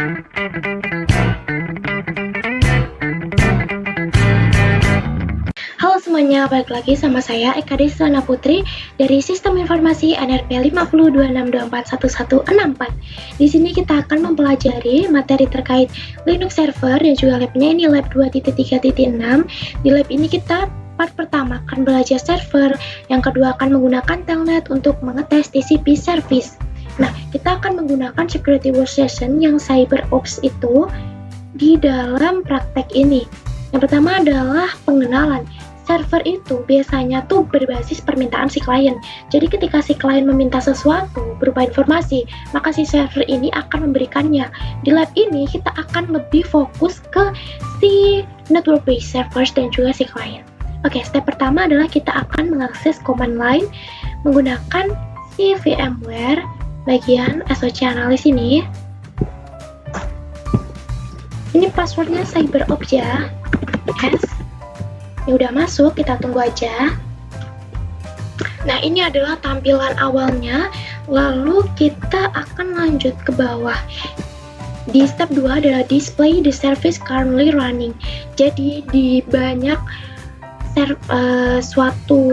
Halo semuanya, balik lagi sama saya Eka Deslana Putri dari Sistem Informasi NRP 5026241164. Di sini kita akan mempelajari materi terkait Linux server dan juga labnya ini lab 2.3.6. Di lab ini kita part pertama akan belajar server, yang kedua akan menggunakan telnet untuk mengetes TCP service. Nah, kita akan menggunakan security workstation yang CyberOps itu di dalam praktek ini. Yang pertama adalah pengenalan. Server itu biasanya tuh berbasis permintaan si klien. Jadi ketika si klien meminta sesuatu berupa informasi, maka si server ini akan memberikannya. Di lab ini kita akan lebih fokus ke si network based servers dan juga si klien. Oke, step pertama adalah kita akan mengakses command line menggunakan si VMware bagian SOC analyst ini. Ini passwordnya CyberOps ya. S. Ini udah masuk, kita tunggu aja. Nah, ini adalah tampilan awalnya. Lalu kita akan lanjut ke bawah. Di step 2 adalah display the service currently running. Jadi di banyak suatu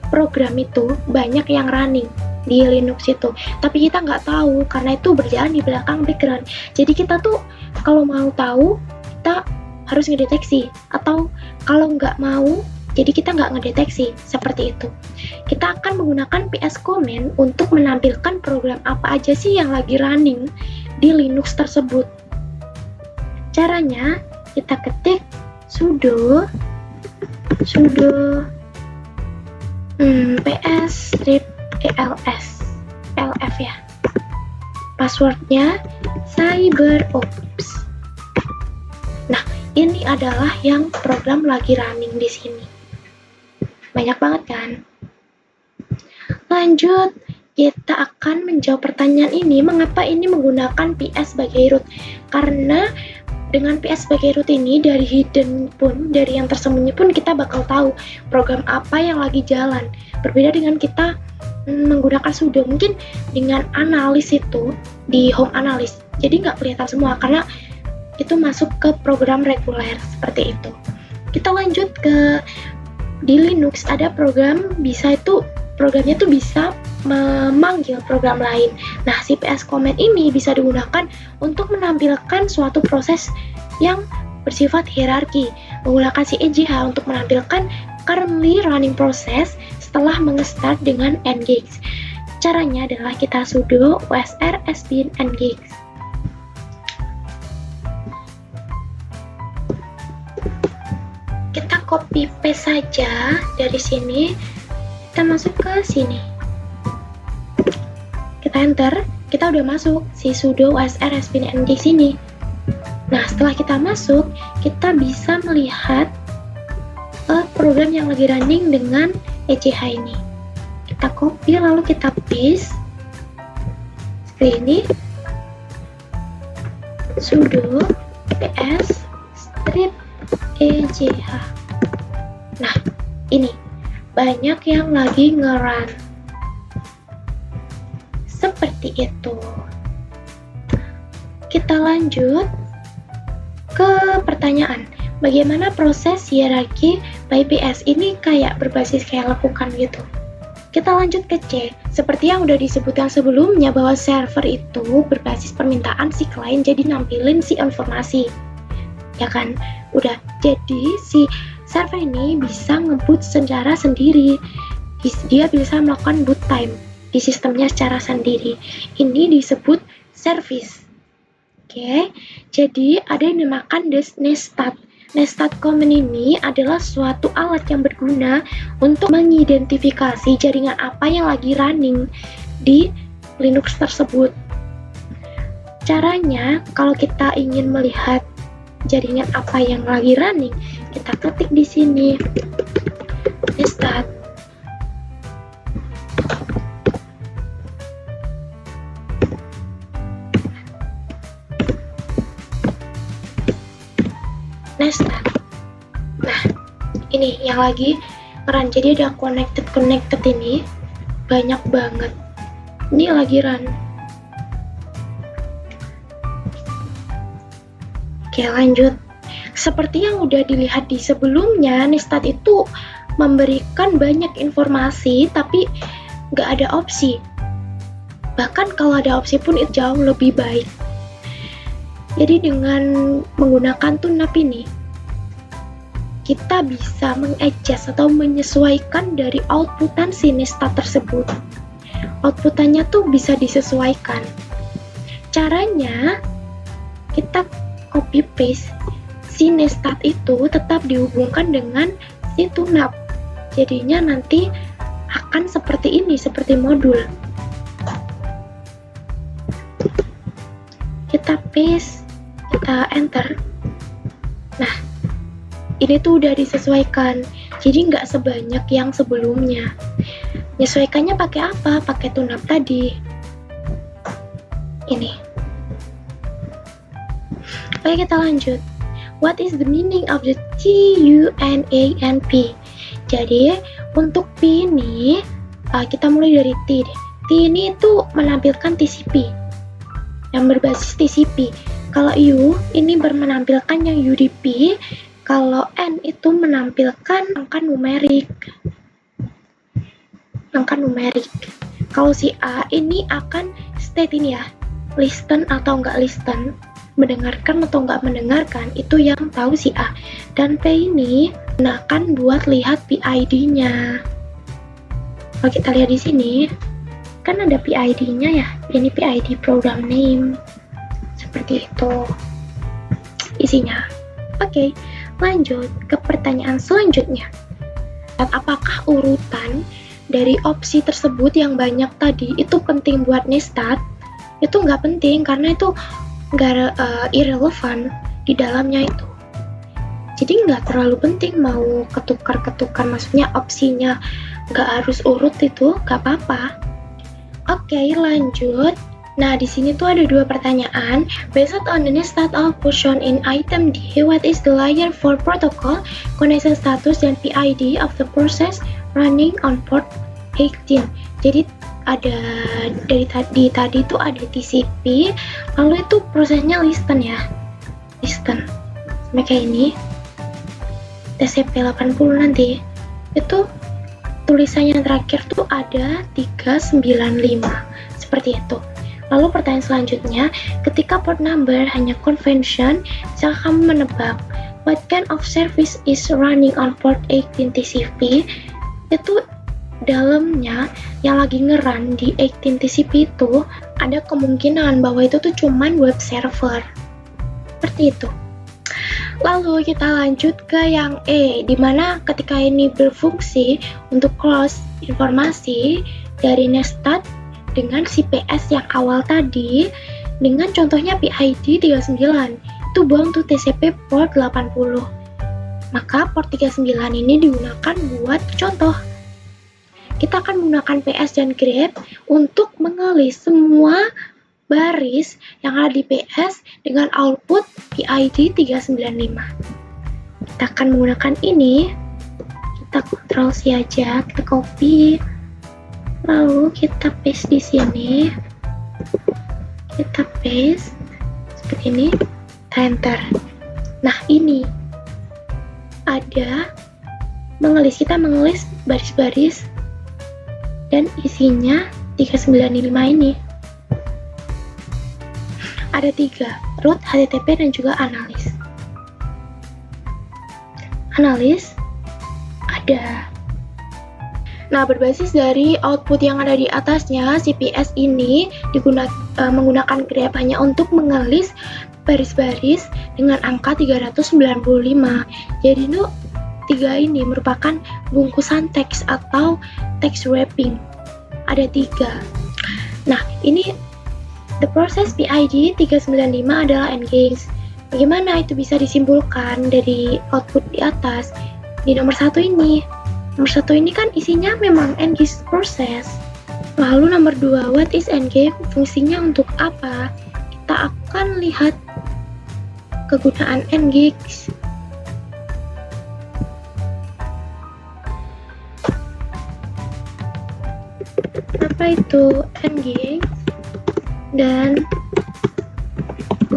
program itu banyak yang running di Linux itu. Tapi kita nggak tahu karena itu berjalan di belakang background. Jadi kita tuh kalau mau tahu, kita harus ngedeteksi, atau kalau nggak mau, jadi kita nggak ngedeteksi, seperti itu. Kita akan menggunakan PS command untuk menampilkan program apa aja sih yang lagi running di Linux tersebut. Caranya, kita ketik sudo ps elf ya. Passwordnya CyberOps. Nah, ini adalah yang program lagi running di sini. Banyak banget kan? Lanjut, kita akan menjawab pertanyaan ini, mengapa ini menggunakan PS sebagai root? Karena dengan PS sebagai root ini, dari hidden pun, dari yang tersembunyi pun kita bakal tahu program apa yang lagi jalan. Berbeda dengan kita menggunakan sudo, mungkin dengan analis itu di home analyst, jadi nggak kelihatan semua karena itu masuk ke program reguler seperti itu. Kita lanjut ke di Linux, ada program programnya tuh bisa memanggil program lain. Nah, si PS command ini bisa digunakan untuk menampilkan suatu proses yang bersifat hierarki. Menggunakan si EJH untuk menampilkan currently running process setelah mengestart dengan engage. Caranya adalah kita sudo usr sbin engage. Kita copy paste saja dari sini, kita masuk ke sini, kita enter, kita udah masuk si sudo usr sbin engage sini. Nah, setelah kita masuk, kita bisa melihat program yang lagi running dengan EJH ini. Kita copy lalu kita paste seperti ini, sudo ps strip EJH. Nah, ini banyak yang lagi nge-run seperti itu. Kita lanjut ke pertanyaan, bagaimana proses hierarki by PS? Ini kayak berbasis kayak lekukan gitu. Kita lanjut ke C. Seperti yang udah disebutkan sebelumnya bahwa server itu berbasis permintaan si klien, jadi nampilin si informasi, ya kan? Udah, jadi si server ini bisa nge-boot secara sendiri. Dia bisa melakukan boot time di sistemnya secara sendiri. Ini disebut service. Oke, jadi ada yang dinamakan nestat. Nestat command ini adalah suatu alat yang berguna untuk mengidentifikasi jaringan apa yang lagi running di Linux tersebut. Caranya, kalau kita ingin melihat jaringan apa yang lagi running, kita ketik di sini nestat. Nestat. Nah, ini yang lagi run, jadi ada connected ini banyak banget. Ini lagi run. Oke, lanjut. Seperti yang udah dilihat di sebelumnya, Nestat itu memberikan banyak informasi tapi nggak ada opsi. Bahkan kalau ada opsi pun itu jauh lebih baik. Jadi dengan menggunakan tunap ini, kita bisa mengadjust atau menyesuaikan dari outputan si Nestat tersebut. Outputannya tuh bisa disesuaikan. Caranya, kita copy paste si Nestat itu tetap dihubungkan dengan si tunap. Jadinya nanti akan seperti ini, seperti modul. Kita paste, kita enter. Nah, ini tuh udah disesuaikan, jadi nggak sebanyak yang sebelumnya. Menyesuaikannya pakai apa? Pakai tunap tadi. Ini. Oke, kita lanjut. What is the meaning of the T, U, N, A, and P? Jadi, untuk P ini, kita mulai dari T deh. T ini itu menampilkan TCP, yang berbasis TCP. Kalau U, ini menampilkan yang UDP. Kalau N itu menampilkan angka numerik. Kalau si A ini akan state ini ya, listen atau enggak listen, mendengarkan atau enggak mendengarkan, itu yang tahu si A. Dan P ini gunakan buat lihat PID-nya. Kalau kita lihat di sini, kan ada PID-nya ya. Ini PID program name. Seperti itu isinya. Oke, lanjut ke pertanyaan selanjutnya. Apakah urutan dari opsi tersebut yang banyak tadi itu penting buat Nestat? Itu nggak penting karena itu nggak irrelevant di dalamnya itu. Jadi nggak terlalu penting mau ketukar-ketukar, maksudnya opsinya nggak harus urut itu, nggak apa-apa. Oke, lanjut. Nah, di sini tuh ada dua pertanyaan. Based on the Nestat output shown in item D, what is the layer for protocol, connection status, dan PID of the process running on port 18? Jadi ada dari tadi tuh ada TCP, lalu itu prosesnya listen ya. Listen. Sampai kayak ini. TCP 80 nanti. Itu tulisannya terakhir tuh ada 395. Seperti itu. Lalu pertanyaan selanjutnya, ketika port number hanya convention, bisa kamu menebak what kind of service is running on port 18 TCP? Itu dalamnya yang lagi nge-run di 18 TCP itu ada kemungkinan bahwa itu tuh cuman web server. Seperti itu. Lalu kita lanjut ke yang E, di mana ketika ini berfungsi untuk cross informasi dari Nestat dengan si PS yang awal tadi, dengan contohnya PID 39, itu buang tuh TCP port 80. Maka port 39 ini digunakan buat contoh. Kita akan menggunakan PS dan grep untuk mengelis semua baris yang ada di PS dengan output PID 395. Kita akan menggunakan ini. Kita Ctrl C aja, kita copy. Lalu kita paste di sini. Kita paste seperti ini. Kita enter. Nah, ini ada mengelis, kita mengelis baris-baris dan isinya 395 ini. Ada 3, root, HTTP, dan juga analis. Analis ada. Nah, berbasis dari output yang ada di atasnya, CPS ini menggunakan grep hanya untuk mengelis baris-baris dengan angka 395. Jadi itu 3 ini merupakan bungkusan teks atau text wrapping. Ada 3. Nah, ini the process PID 395 adalah engage. Bagaimana itu bisa disimpulkan dari output di atas? Di nomor 1 ini. Nomor 1 ini kan isinya memang engage process. Lalu nomor 2, what is engage? Fungsinya untuk apa? Kita akan lihat kegunaan engage. Apa itu engage? Dan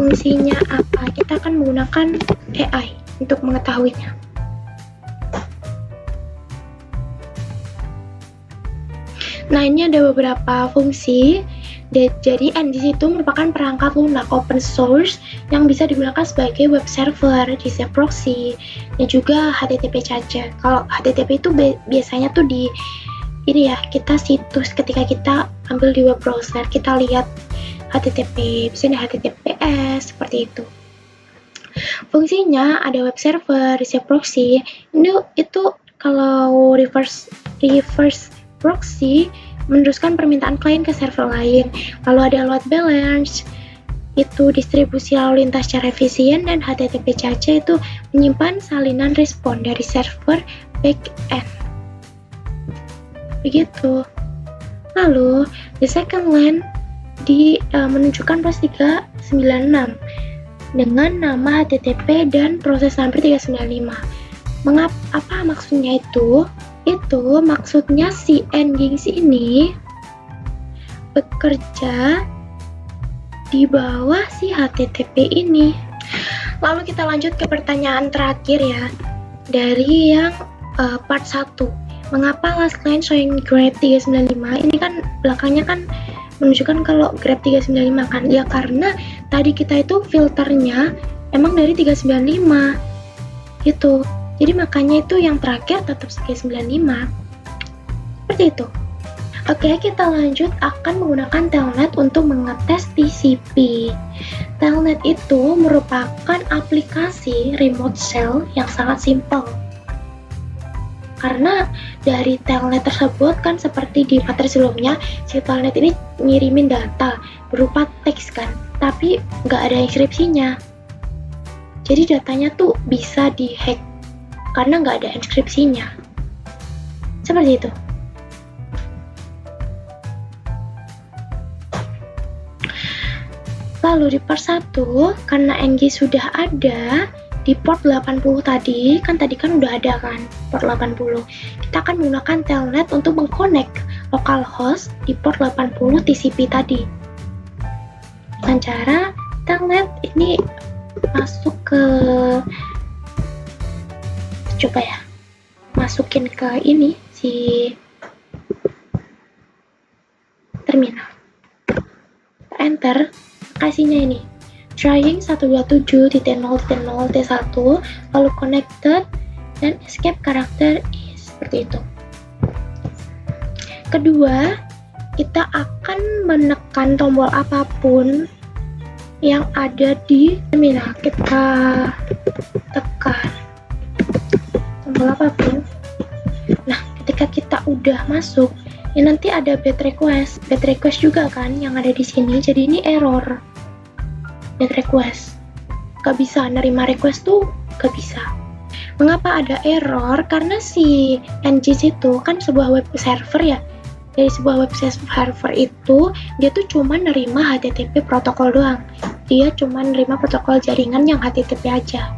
fungsinya apa? Kita akan menggunakan AI untuk mengetahuinya. Nah, ini ada beberapa fungsi. Jadi NGC itu merupakan perangkat lunak open source yang bisa digunakan sebagai web server, DC proxy, dan juga HTTP cache. Kalau HTTP itu biasanya tuh di ini ya, kita situs ketika kita ambil di web browser, kita lihat HTTP, misalnya HTTPS, seperti itu. Fungsinya ada web server, DC proxy. Itu kalau reverse proxy meneruskan permintaan klien ke server lain. Lalu ada load balance, itu distribusi lalu lintas secara efisien, dan HTTP cache itu menyimpan salinan respon dari server backend. Begitu. Lalu the second line menunjukkan pros 396 dengan nama HTTP dan proses hampir 395. Apa maksudnya itu? Itu maksudnya si Nginx ini bekerja di bawah si HTTP ini. Lalu kita lanjut ke pertanyaan terakhir ya, dari yang part 1. Mengapa last client showing grep 395? Ini kan belakangnya kan menunjukkan kalau grep 395 kan? Ya karena tadi kita itu filternya emang dari 395 gitu. Jadi makanya itu yang terakhir tetap sebagai 95. Seperti itu. Oke, kita lanjut akan menggunakan Telnet untuk mengetes TCP. Telnet itu merupakan aplikasi remote shell yang sangat simpel. Karena dari Telnet tersebut kan seperti di materi sebelumnya, si Telnet ini ngirimin data berupa teks kan, tapi nggak ada inskripsinya. Jadi datanya tuh bisa dihack karena nggak ada inskripsinya. Seperti itu. Lalu di part 1, karena NG sudah ada di port 80 tadi kan udah ada kan port 80. Kita akan menggunakan Telnet untuk mengconnect localhost di port 80 TCP tadi. Dengan cara Telnet ini masuk ke, coba ya, masukin ke ini si terminal. Enter, kasihnya ini trying 127.0.0.1 lalu connected dan escape karakter is, seperti itu. Kedua, kita akan menekan tombol apapun yang ada di terminal. Kita tekan tombol apapun. Nah, ketika kita udah masuk, ya nanti ada bad request juga kan yang ada di sini. Jadi ini error. Bad request. Gak bisa nerima request tuh, gak bisa. Mengapa ada error? Karena si NGC itu kan sebuah web server ya. Dari sebuah web server itu dia tuh cuma nerima HTTP protokol doang. Dia cuma nerima protokol jaringan yang HTTP aja.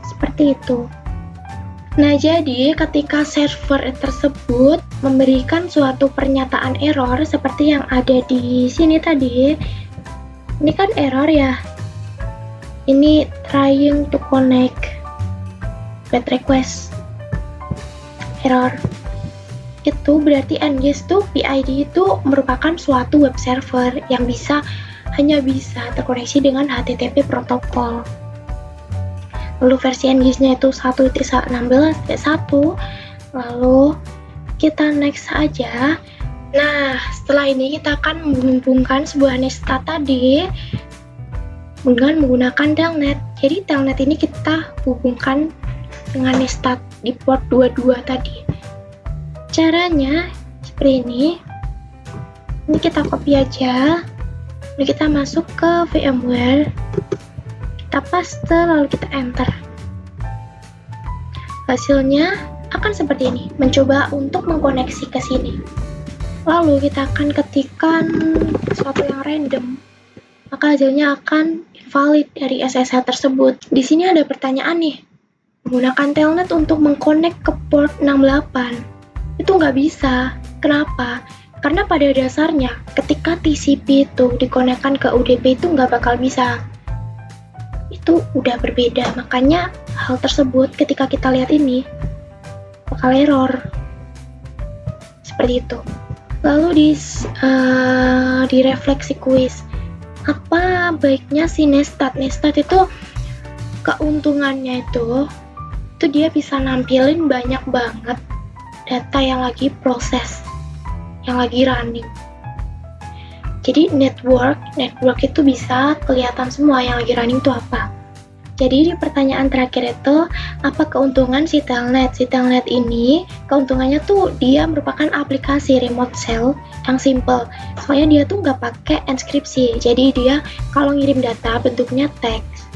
Seperti itu. Nah, jadi ketika server tersebut memberikan suatu pernyataan error seperti yang ada di sini tadi, ini kan error ya. Ini trying to connect, bad request, error. Itu berarti NGS itu PID itu merupakan suatu web server yang hanya bisa terkoneksi dengan HTTP protokol. Lalu versi NGS-nya itu 1.16.1. Lalu kita next aja. Nah, setelah ini kita akan menghubungkan sebuah nestat tadi dengan menggunakan Telnet. Jadi Telnet ini kita hubungkan dengan nestat di port 22 tadi. Caranya seperti ini. Ini kita copy aja. Lalu kita masuk ke VMware. Kita paste lalu kita enter. Hasilnya akan seperti ini. Mencoba untuk mengkoneksi ke sini. Lalu kita akan ketikkan sesuatu yang random. Maka hasilnya akan invalid dari SSH tersebut. Di sini ada pertanyaan nih. Menggunakan Telnet untuk mengkonek ke port 68. Itu nggak bisa. Kenapa? Karena pada dasarnya ketika TCP itu dikonekkan ke UDP itu nggak bakal bisa. Itu udah berbeda, makanya hal tersebut ketika kita lihat ini bakal error. Seperti itu. Lalu di refleksi kuis, apa baiknya si Nestat? Nestat itu keuntungannya itu dia bisa nampilin banyak banget data yang lagi proses, yang lagi running. Jadi network itu bisa kelihatan semua yang lagi running itu apa. Jadi di pertanyaan terakhir itu, apa keuntungan si Telnet? Si Telnet ini keuntungannya tuh dia merupakan aplikasi remote cell yang simple. Soalnya dia tuh nggak pakai enskripsi. Jadi dia kalau ngirim data bentuknya teks.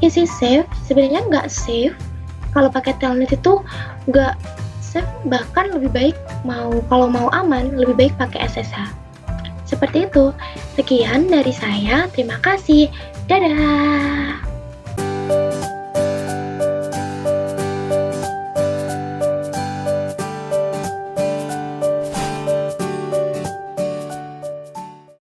Is it safe? Sebenarnya nggak safe. Kalau pakai Telnet itu nggak safe, bahkan lebih baik kalau mau aman lebih baik pakai SSH. Seperti itu. Sekian dari saya. Terima kasih. Dadah.